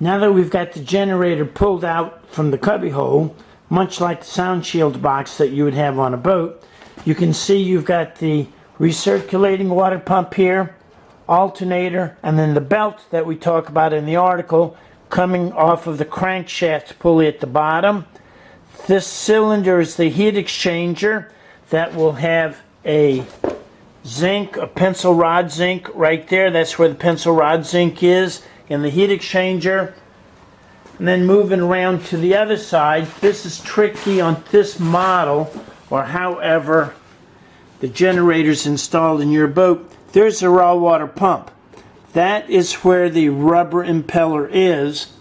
Now that we've got the generator pulled out from the cubbyhole, much like the sound shield box that you would have on a boat, you can see you've got the recirculating water pump here, alternator, and then the belt that we talk about in the article coming off of the crankshaft pulley at the bottom. This cylinder is the heat exchanger that will have a zinc, a pencil rod zinc right there. That's where the pencil rod zinc is in the heat exchanger. And then moving around to the other side, this is tricky on this model, or however the generator's installed in your boat. There's a raw water pump. That is where the rubber impeller is.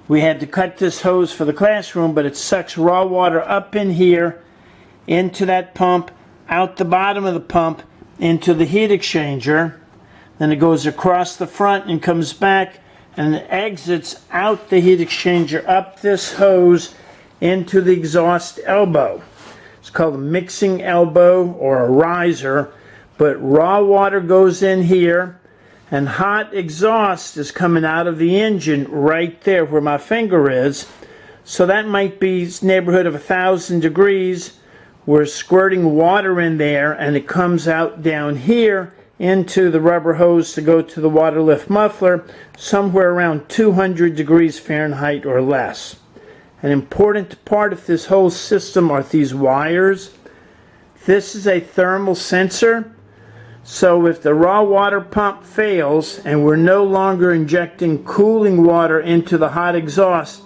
We had to cut this hose for the classroom, but it sucks raw water up in here, into that pump, out the bottom of the pump, into the heat exchanger. Then it goes across the front and comes back and exits out the heat exchanger up this hose into the exhaust elbow. It's called a mixing elbow or a riser, but raw water goes in here and hot exhaust is coming out of the engine right there where my finger is. So that might be neighborhood of 1,000 degrees. We're squirting water in there and it comes out down here into the rubber hose to go to the water lift muffler somewhere around 200 degrees Fahrenheit or less. An important part of this whole system are these wires. This is a thermal sensor. So if the raw water pump fails and we're no longer injecting cooling water into the hot exhaust,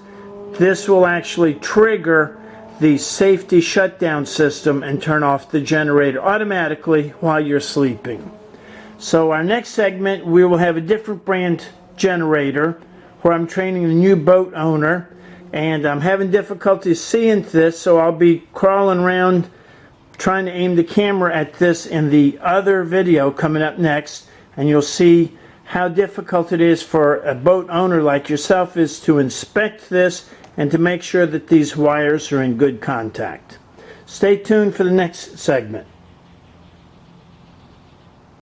this will actually trigger the safety shutdown system and turn off the generator automatically while you're sleeping. So our next segment, we will have a different brand generator where I'm training a new boat owner, and I'm having difficulty seeing this, so I'll be crawling around trying to aim the camera at this in the other video coming up next, and you'll see how difficult it is for a boat owner like yourself is to inspect this and to make sure that these wires are in good contact. Stay tuned for the next segment.